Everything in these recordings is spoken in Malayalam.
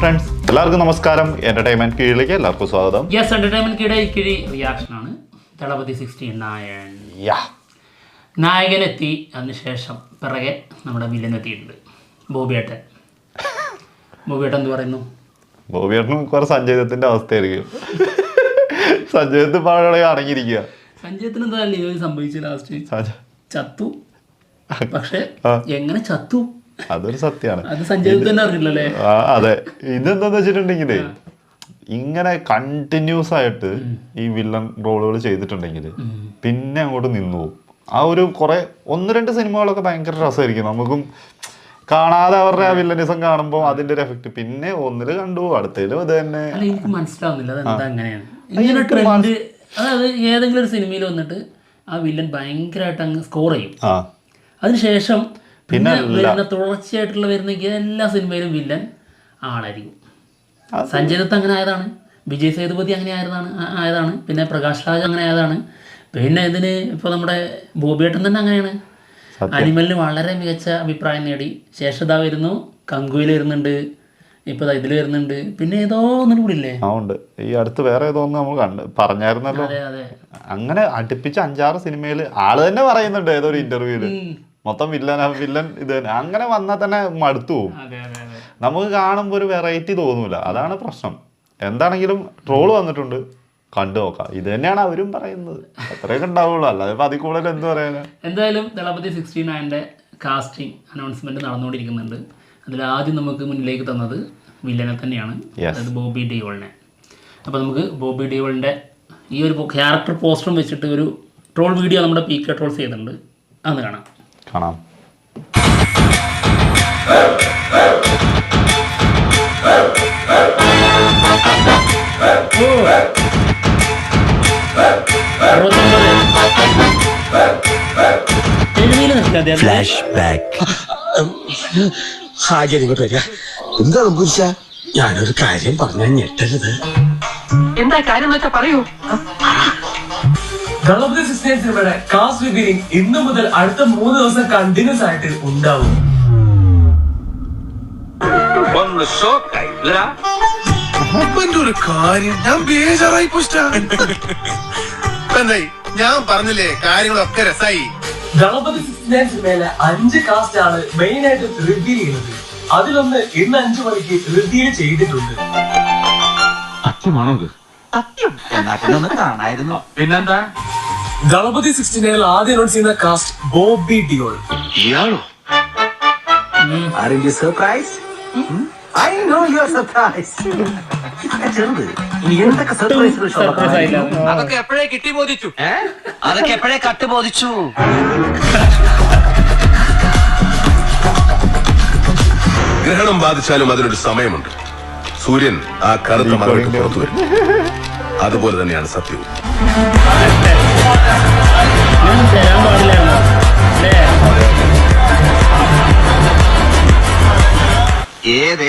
ഫ്രണ്ട്സ്, എല്ലാവർക്കും നമസ്കാരം. എന്റർടൈൻമെന്റ് കീഴിലേക്ക് എല്ലാവർക്കും സ്വാഗതം. യെസ്, എന്റർടൈൻമെന്റ് കിഴി റിയാക്ഷൻ ആണ്. ദളപതി 16 നായകനെത്തി. അതിനുശേഷം പിറകെ നമ്മുടെ വില്ലൻ എത്തിയിട്ടുണ്ട്, ബോബിയേട്ടൻ. ബോബിയേട്ടൻ എന്ത് പറയുന്നു? ബോബിയേട്ടനും കുറെ സഞ്ജയത്തിന്റെ അവസ്ഥയായിരിക്കും. സഞ്ജയത്ത് പാടുകളെ അടങ്ങിയിരിക്കുക. സഞ്ജയത്തിന് എന്താ സംഭവിച്ചു? ലാസ്റ്റ് ചത്തു. പക്ഷെ എങ്ങനെ ചത്തു? അതൊരു സത്യമാണ്. അത് സഞ്ജയ് തന്നെ അറിയില്ലല്ലേ? അതെ. ഇതെന്താന്ന് വെച്ചിട്ടുണ്ടെങ്കില് ഇങ്ങനെ കണ്ടിന്യൂസ് ആയിട്ട് ഈ വില്ലൻ റോളുകൾ ചെയ്തിട്ടുണ്ടെങ്കിൽ പിന്നെ അങ്ങോട്ട് നിന്നു പോകും. ആ ഒരു കുറെ 1-2 സിനിമകളൊക്കെ ഭയങ്കര രസമായിരിക്കും. നമുക്കും കാണാതെ അവരുടെ ആ വില്ലനിസം കാണുമ്പോൾ അതിന്റെ ഒരു എഫക്ട്. പിന്നെ ഒന്നില് കണ്ടു, അടുത്തതിലും ഇത് തന്നെ. എനിക്ക് മനസ്സിലാവുന്നില്ല അതെന്താ അങ്ങനെയാണ് ഇങ്ങനെ ട്രെൻഡ്. അതായത് ഏതെങ്കിലും ഒരു സിനിമയിൽ വന്നിട്ട് ആ വില്ലൻ ഭയങ്കരമായിട്ട് അങ്ങ് സ്കോർ ചെയ്യും. അതിനുശേഷം പിന്നെ വരുന്ന തുടർച്ചയായിട്ടുള്ള വരുന്ന എല്ലാ സിനിമയിലും വില്ലൻ ആളായിരിക്കും. സഞ്ജയ് ദത്ത് അങ്ങനെ ആയതാണ്, വിജയ് സേതുപതി അങ്ങനെ ആയതാണ്, പിന്നെ പ്രകാശ് രാജ് അങ്ങനെ ആയതാണ്. പിന്നെ ഇതിന് ഇപ്പോൾ നമ്മുടെ ബോബിയേട്ടൻ തന്നെ അങ്ങനെയാണ്. അനിമലിന് വളരെ മികച്ച അഭിപ്രായം നേടി. ശേഷത വരുന്നു, കങ്കുയിൽ വരുന്നുണ്ട്, ഇപ്പോൾ ഇതിൽ വരുന്നുണ്ട്. പിന്നെ ഏതോ ഒന്നും കൂടി ഇല്ലേ? ഉണ്ട്. ഈ അടുത്ത് വേറെ ഏതോ ഒന്ന് നമ്മൾ പറഞ്ഞായിരുന്നല്ലോ. അങ്ങനെ അടുപ്പിച്ച് 5-6 സിനിമയിൽ ആള് തന്നെ പറയുന്നുണ്ട് ഏതോ ഒരു ഇന്റർവ്യൂല് മൊത്തം വില്ലൻ ഇത് തന്നെ. അങ്ങനെ വന്നാൽ തന്നെ മടുത്തു പോകും. നമുക്ക് കാണുമ്പോൾ ഒരു വെറൈറ്റി തോന്നൂല. അതാണ് പ്രശ്നം. എന്താണെങ്കിലും ട്രോള് വന്നിട്ടുണ്ട്, കണ്ടു നോക്കാം. ഇത് തന്നെയാണ് അവരും പറയുന്നത്. അത്രയൊക്കെ ഉണ്ടാവുള്ളൂ, അല്ലാതെ അതിൽ കൂടുതൽ എന്ത് പറയാനാ. എന്തായാലും ദളപതി 16 കാസ്റ്റിംഗ് അനൗൺസ്മെന്റ് നടന്നുകൊണ്ടിരിക്കുന്നുണ്ട്. അതിൽ ആദ്യം നമുക്ക് മുന്നിലേക്ക് തന്നത് വില്ലനെ തന്നെയാണ്, അതായത് ബോബി ഡിയോളിനെ. അപ്പോൾ നമുക്ക് ബോബി ഡിയോളിൻ്റെ ഈ ഒരു ക്യാരക്ടർ പോസ്റ്ററും വെച്ചിട്ട് ഒരു ട്രോൾ വീഡിയോ നമ്മുടെ PK ട്രോൾസ് ചെയ്തിട്ടുണ്ട്. അതൊന്ന് കാണാം. എന്താ പുരുഷ? ഞാനൊരു കാര്യം പറഞ്ഞാൽ ഞെട്ടരുത്. എന്താ കാര്യം വെച്ചാ പറയൂ. ദളപതി 16 സിനിമയുടെ കാസ്റ്റ് റിവീലിംഗ് ഇന്നു മുതൽ അടുത്ത 3 ദിവസം കണ്ടിന്യൂസ് ആയിട്ട് ഉണ്ടാവും. ഒരു കാര്യം ഞാൻ ബേജാറായി ഞാൻ പറഞ്ഞില്ലേ, കാര്യങ്ങളൊക്കെ രസായി. ദളപതി 16 സിനിമയിലെ 5 കാസ്റ്റ് ആണ് മെയിൻ ആയിട്ട് റിവീൽ ചെയ്യുന്നത്. അതിലൊന്ന് ഇന്ന് 5 മണിക്ക് റിവീൽ ചെയ്തിട്ടുണ്ട്. സത്യമാണോ? സത്യം എന്നാ കാണായിരുന്നു. പിന്നെന്താ? ദളപതി 16 ആദ്യം അനൗൺസ് ചെയ്യുന്ന കാസ്റ്റ് ബോബി ഡിയോൾ. ഇയാളോ? Surprise? I know you are surprised. എന്തൊക്കെ സർപ്രൈസ്? അതൊക്കെ എപ്പോഴേ കിട്ടി ബോധിച്ചു. അതൊക്കെ എപ്പോഴേ കട്ട് ബോധിച്ചു. ഗ്രഹണം ബാധിച്ചാലും അതിനൊരു സമയമുണ്ട്. സൂര്യൻ ആ കറുത്ത മറവിട്ട് പുറത്തു വരും. അതുപോലെ തന്നെയാണ് സത്യവും.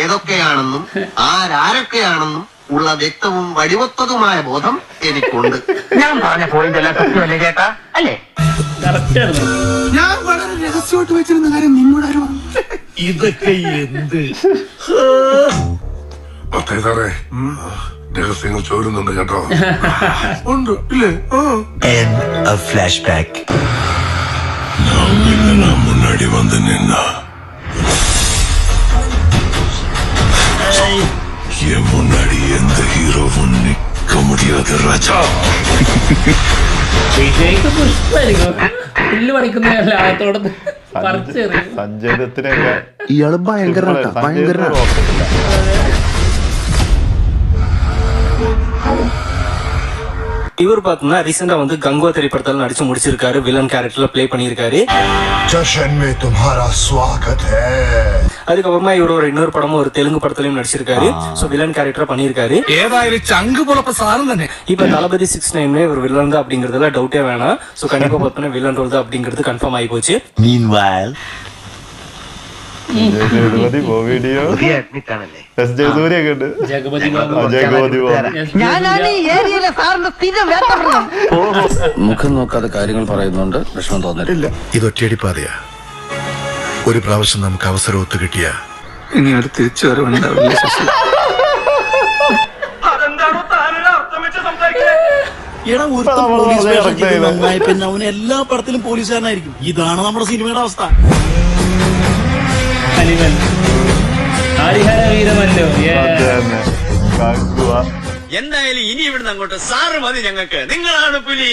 ഏതൊക്കെയാണെന്നും ആരൊക്കെയാണെന്നും ഉള്ള വ്യക്തവും വടിവത്തതുമായ ബോധം എനിക്കുണ്ട്. ഞാൻ പറഞ്ഞ പോയിന്റ് എല്ലാം സത്യമല്ലേ ചേട്ടാ? അല്ലേ? ഞാൻ വളരെ രഹസ്യമായിട്ട് വെച്ചിരുന്ന കാര്യം നിങ്ങളാരും ഇതൊക്കെ എന്ത് രഹസ്യങ്ങൾ ചോരുന്നുണ്ട് കേട്ടോ. ഉണ്ട് ഇല്ലേ? മുന്നാടി വന്ന് നിന്ന മുന്നാടി എന്ത് ഹീറോവും നിക്ക മുടിയാതെ രാജാ. സഞ്ജയ് ദത്തിനൊക്കെ ഇയാള് ഭയങ്കര இவர் பார்த்தீங்கன்னா ரீசெண்டா வந்து கங்குவா திரைப்படத்தில் நடிச்சு முடிச்சிருக்காரு. வில்லன் கேரக்டர்ல பிளே பண்ணியிருக்காரு. அதுக்கப்புறமா இவர் இன்னொரு படமும் ஒரு தெலுங்கு படத்திலையும் நடிச்சிருக்காரு. சோ வில்லன் கேரக்டர் பண்ணியிருக்காரு. ஏதாயிரம் சங்கு போலப்ப சாரம் தானே. இப்ப தளபதி 16 ஒரு வில்லன் தான் அப்படிங்கறதுல டவுட்டே வேணாம். சோ கண்டிப்பா பார்த்தீங்கன்னா வில்லன் ரோல் தான் அப்படிங்கிறது கன்ஃபார்ம் ஆகி போச்சு. Meanwhile മുഖം നോക്കാതെ കാര്യങ്ങൾ പറയുന്നുണ്ട്, വിഷമം തോന്നില്ല. ഇതൊറ്റയടിപ്പാതയാ. ഒരു പ്രാവശ്യം നമുക്ക് അവസരം ഒത്തു കിട്ടിയ ഇനി ഒരു തിരിച്ചു വരവുണ്ടാവില്ല. എടാ ഒരു പോലീസ് സ്റ്റേഷനിൽ നന്നായി പിന്നെ അവന് എല്ലാ പടത്തിലും പോലീസുകാരനായിരിക്കും. ഇതാണ് നമ്മുടെ സിനിമയുടെ അവസ്ഥ. ഹരിവൻ ഹരിഹര വീരമല്ലോ. എന്തായാലും ഇനി ഇവിടുന്ന് അങ്ങോട്ട് സാറ് മതി ഞങ്ങൾക്ക്. നിങ്ങളാണ് പുലി.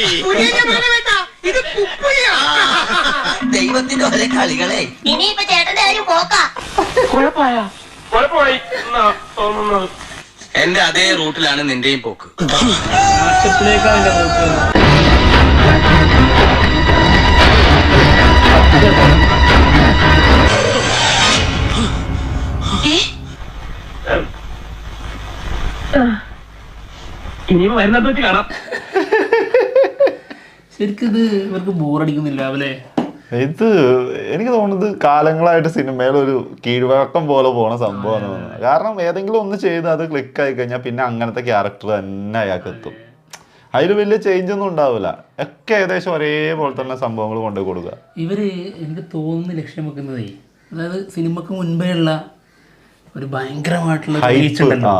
ദൈവത്തിന്റെ ഒരേ കളികളെ. ഇനിയിപ്പോ ചേട്ടന്റെ കാര്യം പോക്കാ. എന്റെ അതേ റൂട്ടിലാണ് നിന്റെയും പോക്ക്. നാശത്തിലേക്കാണ് പോക്ക്. ഇനിയും വരുന്നത് വെച്ച് കാണാം. ശരിക്കും ഇത് ഇവർക്ക് ബോറടിക്കുന്നില്ല അവലെ. ഇത് എനിക്ക് തോന്നുന്നത് കാലങ്ങളായിട്ട് സിനിമയിൽ ഒരു കീഴ്വഴക്കം പോലെ പോണ സംഭവമാണ് തോന്നുന്നത്. കാരണം ഏതെങ്കിലും ഒന്ന് ചെയ്ത് അത് ക്ലിക്ക് ആയി കഴിഞ്ഞാൽ പിന്നെ അങ്ങനത്തെ ക്യാരക്ടർ തന്നെ അയാൾക്ക് എത്തും. അതിൽ വലിയ ചേഞ്ച് ഒന്നും ഉണ്ടാവില്ല. ഒക്കെ ഏകദേശം ഒരേപോലെ തന്നെ സംഭവങ്ങൾ കൊണ്ടു കൊടുക്കുക. ഇവര് എനിക്ക് തോന്നുന്നു ലക്ഷ്യം വെക്കുന്നതേ, അതായത് സിനിമക്ക് മുൻപേ ഉള്ള ഒരു ഭയങ്കരമായിട്ടുള്ള റീച്ച് ഉണ്ടല്ലോ,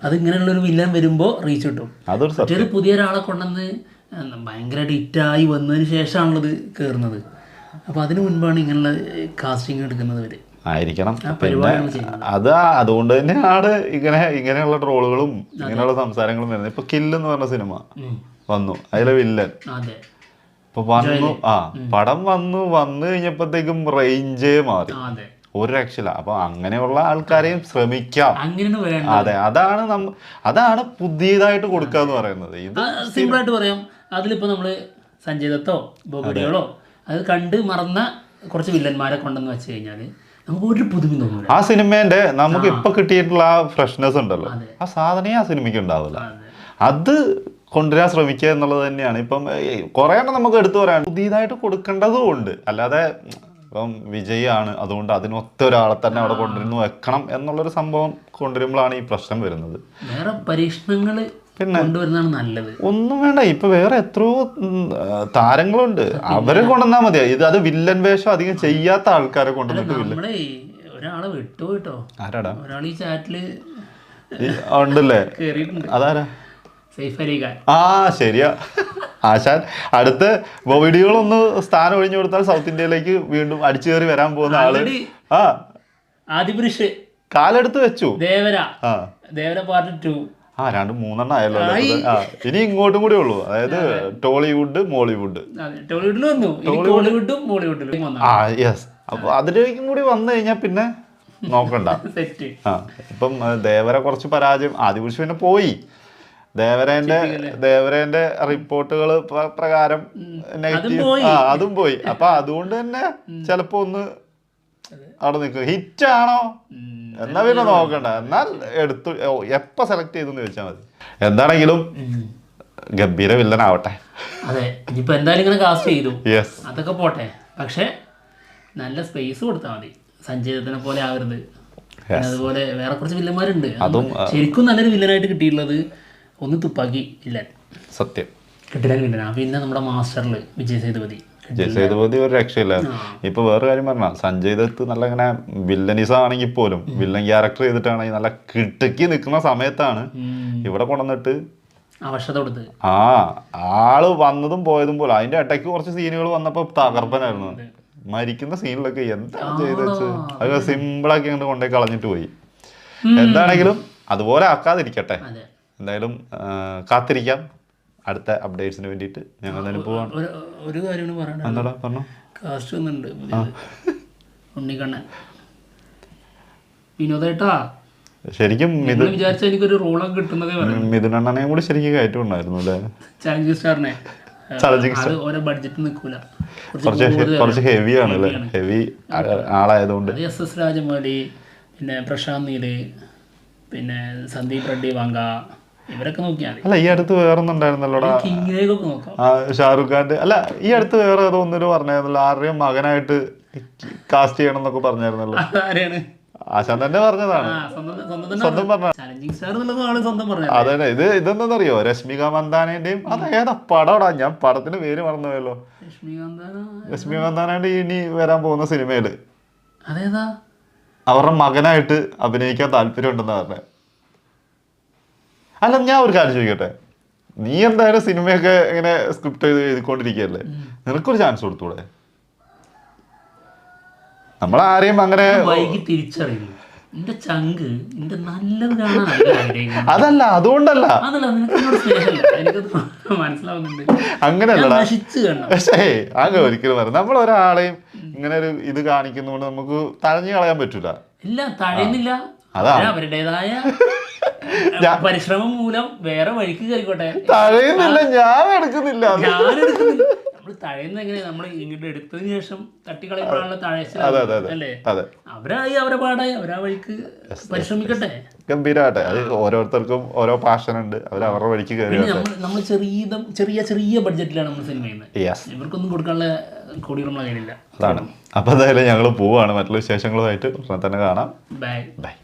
അത് ഇങ്ങനെയുള്ള ഒരു വില്ലൻ വരുമ്പോൾ റീച്ച് കിട്ടും. മറ്റേത് പുതിയ ഒരാളെ കൊണ്ടുവന്ന് ഭയങ്കരമായിട്ട് ഹിറ്റായി വന്നതിന് ശേഷമാണുള്ളത് കയറുന്നത്. അപ്പോൾ അതിന് മുൻപാണ് ഇങ്ങനെയുള്ള കാസ്റ്റിംഗ് എടുക്കുന്നത് വരെ ആയിരിക്കണം. പിന്നെ അതുകൊണ്ട് തന്നെയാണ് ഇങ്ങനെയുള്ള ട്രോളുകളും ഇങ്ങനെയുള്ള സംസാരങ്ങളും വരുന്നത്. ഇപ്പൊ കില്ല് എന്ന് പറഞ്ഞ സിനിമ വന്നു, അതിലെ വില്ലൻ ഇപ്പൊ വന്നു. പടം വന്നു കഴിഞ്ഞപ്പോഴത്തേക്കും റേഞ്ചേ മാറി, ഒരു രക്ഷയില്ല. അപ്പൊ അങ്ങനെയുള്ള ആൾക്കാരെയും ശ്രമിക്കാം. അതെ, അതാണ് പുതിയതായിട്ട് കൊടുക്കുക എന്ന് പറയുന്നത്. ഇത് സിമ്പിളായിട്ട് പറയാം. അതിലിപ്പോ നമ്മള് സഞ്ജയ് ദത്തോ ബോബഡിയോളോ അത് കണ്ട് മറന്ന കുറച്ച് വില്ലന്മാരെ കൊണ്ടെന്ന് വെച്ച് കഴിഞ്ഞാല് നമുക്ക് ഒരു പുതുമ തോന്നില്ല. ആ സിനിമേന്റെ നമുക്ക് ഇപ്പൊ കിട്ടിയിട്ടുള്ള ആ ഫ്രഷ്നെസ് ഉണ്ടല്ലോ, ആ സാധനേ ആ സിനിമയ്ക്ക് ഉണ്ടാവില്ല. അത് കൊണ്ടുവരാൻ ശ്രമിക്കുക എന്നുള്ളത് തന്നെയാണ്. ഇപ്പം കുറെ എണ്ണം നമുക്ക് എടുത്തു പറയാൻ പുതിയതായിട്ട് കൊടുക്കേണ്ടതും ഉണ്ട്. അല്ലാതെ ഇപ്പം വിജയാണ് അതുകൊണ്ട് അതിനൊത്ത ഒരാളെ തന്നെ അവിടെ കൊണ്ടുവരുന്നു വെക്കണം എന്നുള്ളൊരു സംഭവം കൊണ്ടുവരുമ്പോഴാണ് ഈ പ്രശ്നം വരുന്നത്. വേറെ പരീക്ഷണങ്ങള് പിന്നെ കൊണ്ടുവരുന്നതാണ് നല്ലത്. ഒന്നും വേണ്ട, ഇപ്പൊ വേറെ എത്രയോ താരങ്ങളുണ്ട്, അവരെ കൊണ്ടുവന്നാൽ മതിയാ. അത് വില്ലൻ വേഷം അധികം ചെയ്യാത്ത ആൾക്കാരെ കൊണ്ടുവന്നിട്ട് ഒരാളെ വിട്ടുപോയിട്ടോ. ആരാടാ? ഒരാൾ ഈ ചാറ്റില് ഉണ്ടല്ലേ? അതാരാ? ശരിയാ. ആശാൻ അടുത്ത വീഡിയോകളൊന്ന് സ്ഥാനം ഒഴിഞ്ഞു കൊടുത്താൽ സൗത്ത് ഇന്ത്യയിലേക്ക് വീണ്ടും അടിച്ചു കയറി വരാൻ പോകുന്ന ആള്. ആദിപുരുഷ് കാലെടുത്ത് വെച്ചു. ദേവര പാർട്ട് 2 2-3 ആയല്ലോ. ഇനി ഇങ്ങോട്ടും കൂടി ഉള്ളൂ, അതായത് ടോളിവുഡ് മോളിവുഡ്. യെസ്. അപ്പൊ അതിലേക്കും കൂടി വന്നു കഴിഞ്ഞാൽ പിന്നെ നോക്കണ്ട. ഇപ്പം ദേവര കുറച്ച് പരാജയം. ആദിപുരുഷ് പിന്നെ പോയി. ദേവരേന്റെ റിപ്പോർട്ടുകൾ പ്രകാരം നെഗറ്റീവ്, അതും പോയി. അപ്പൊ അതുകൊണ്ട് തന്നെ ചിലപ്പോ ഒന്ന് അവിടെ നിൽക്കും. ഹിറ്റാണോ എന്നാ പിന്നെ നോക്കണ്ട, എന്നാൽ എടുത്തു എപ്പ സെലക്ട് ചെയ്തെന്ന് ചോദിച്ചാൽ മതി. എന്താണെങ്കിലും ഗംഭീര വില്ലൻ ആവട്ടെ. അതെ, ഇനിയിപ്പോ എന്തായാലും ഇങ്ങനെ കാസ്റ്റ് ചെയ്തു, അതൊക്കെ പോട്ടെ. പക്ഷെ നല്ല സ്പേസ് കൊടുത്താൽ മതി. സഞ്ജയ് ദത്തിനെ പോലെ ആവരുത്. അതുപോലെ വേറെ കുറച്ച് വില്ലന്മാരുണ്ട്. ശരിക്കും നല്ലൊരു വില്ലനായിട്ട് കിട്ടിയിട്ടുള്ളത് ഒന്ന് തുപ്പാക്കി വില്ലൻ, സത്യം കിട്ടില്ല വില്ലനാ. പിന്നെ നമ്മുടെ മാസ്റ്ററില് വിജയ് സേതുപതി ഒരു രക്ഷയില്ലായിരുന്നു. ഇപ്പൊ വേറെ കാര്യം പറഞ്ഞാൽ സഞ്ജയ് ദത്ത് നല്ല ഇങ്ങനെ വില്ലനിസം ആണെങ്കിൽ പോലും വില്ലൻ ക്യാരക്ടർ ചെയ്തിട്ടാണെങ്കിൽ നല്ല കിട്ടക്കി നിൽക്കുന്ന സമയത്താണ് ഇവിടെ കൊണ്ടുവന്നിട്ട് അവശത കൊടുത്ത് ആള് വന്നതും പോയതും പോലെ. അതിന്റെ ഇടയ്ക്ക് കുറച്ച് സീനുകൾ വന്നപ്പോ തകർപ്പനായിരുന്നു. മരിക്കുന്ന സീനിലൊക്കെ എന്താ ചെയ്ത് വെച്ച് അത് സിമ്പിളാക്കി അങ്ങോട്ട് കൊണ്ടേ കളഞ്ഞിട്ട് പോയി. എന്താണെങ്കിലും അതുപോലെ ആക്കാതിരിക്കട്ടെ. എന്തായാലും കാത്തിരിക്കാം അടുത്ത അപ്ഡേറ്റ്സിന് വേണ്ടിയിട്ട്. ഞങ്ങൾ തന്നെ പോവാണ്. ഒരു കാര്യം പറഞ്ഞു, കാസ്റ്റ് വന്നിട്ടുണ്ട് ഉണ്ണിക്കണ്ണൻ വിനോദേട്ടാ. ശരിക്കും വിചാരിച്ച എനിക്കൊരു റോളൊക്കെ കിട്ടുന്നതേ മിഥുനണ്ണനെയും കൂടി ശരിക്കും കയറ്റുണ്ടായിരുന്നു അല്ലേ? ചാലഞ്ചിങ് സ്റ്റാറിനെ. ഓരോ ബഡ്ജറ്റ് നിൽക്കൂല, കുറച്ച് ഹെവിയാണ് അല്ലേ? ഹെവി ആളായതുകൊണ്ട് SS രാജമൗലി, പിന്നെ പ്രശാന്ത് നീല്, പിന്നെ സന്ദീപ് റെഡ്ഡി വാങ്ക, ഇവരൊക്കെ നോക്കിയാൽ അല്ല. ഈ അടുത്ത് വേറൊന്നുണ്ടായിരുന്നല്ലോടാ, ഷാറുഖ് ഖാന്റെ. അല്ല, ഈ അടുത്ത് വേറെ ഏതോ ഒന്നിനും പറഞ്ഞായിരുന്നല്ലോ, ആരുടെയും മകനായിട്ട് കാസ്റ്റ് ചെയ്യണം എന്നൊക്കെ പറഞ്ഞായിരുന്നല്ലോ. ആശാൻ തന്നെ പറഞ്ഞതാണ്, സ്വന്തം പറഞ്ഞ. അതെ, ഇതെന്താന്നറിയോ? രശ്മിക മന്ദാനന്റെയും അത് ഏതാ പടോടാ, ഞാൻ പടത്തിന്റെ പേര് മറന്നുപോയല്ലോ. രശ്മിക മന്ദാനന്റെ ഇനി വരാൻ പോകുന്ന സിനിമയില് അവരുടെ മകനായിട്ട് അഭിനയിക്കാൻ താല്പര്യം ഉണ്ടെന്ന് പറഞ്ഞത്. അല്ല, ഞാൻ ഒരു കാര്യം ചോദിക്കട്ടെ, നീ എന്തായാലും സിനിമയൊക്കെ ഇങ്ങനെ സ്ക്രിപ്റ്റ് എഴുതിക്കൊണ്ടിരിക്കുകയല്ലേ, നിനക്കൊരു ചാൻസ് കൊടുത്തൂടെ? നമ്മളാരെയും അങ്ങനെ വൈകി തിരിച്ചറിയുന്നു എന്റെ ചങ്ക് എന്റെ നല്ലത് കാണാനല്ല. അതല്ല, അതുകൊണ്ടല്ല, അതല്ല നിനക്ക് സ്നേഹമല്ല, എനിക്കത് മനസ്സിലാവുന്നുണ്ട്. അങ്ങനെയല്ലടാ. നശിച്ചു കാണണം. പക്ഷേ അങ്ങനെ ഒരിക്കലും പറയാം, നമ്മൾ ഒരാളെയും ഇങ്ങനെ ഒരു ഇത് കാണിക്കുന്നതുകൊണ്ട് നമുക്ക് തഴഞ്ഞു കളയാൻ പറ്റൂല. ഇല്ല, തഴയുന്നില്ല. അവരുടേതായ പരിശ്രമം മൂലം വേറെ വഴിക്ക് കയറിക്കോട്ടെ. തഴയുന്നില്ല, ഞാൻ എടുക്കുന്നില്ല. നമ്മള് തഴയുന്ന എങ്ങനെ, നമ്മൾ ഇങ്ങോട്ട് എടുത്തതിന് ശേഷം തട്ടിക്കളയുമ്പോഴാണല്ലോ തഴയച്ചത് അല്ലേ? അവരായി അവരെ പാടായി അവരാ വഴിക്ക് പരിശ്രമിക്കട്ടെ. ഗംഭീരമാട്ടെ. അത് ഓരോരുത്തർക്കും ഓരോ പാഷൻ ഉണ്ട്, അവർ അവരുടെ വഴിക്ക് കയറി. നമ്മൾ ചെറിയ ചെറിയ ബഡ്ജറ്റിലാണ് നമ്മൾ സിനിമ ചെയ്യുന്നത്. ഇവർക്കൊന്നും കൊടുക്കാനുള്ള കോടികളുള്ള കയ്യിലില്ല. അതാണ്. അപ്പൊ എന്തായാലും ഞങ്ങൾ പോവാണ്. മറ്റുള്ള വിശേഷങ്ങളുമായിട്ട് ഉടനെ തന്നെ കാണാം. Bye bye.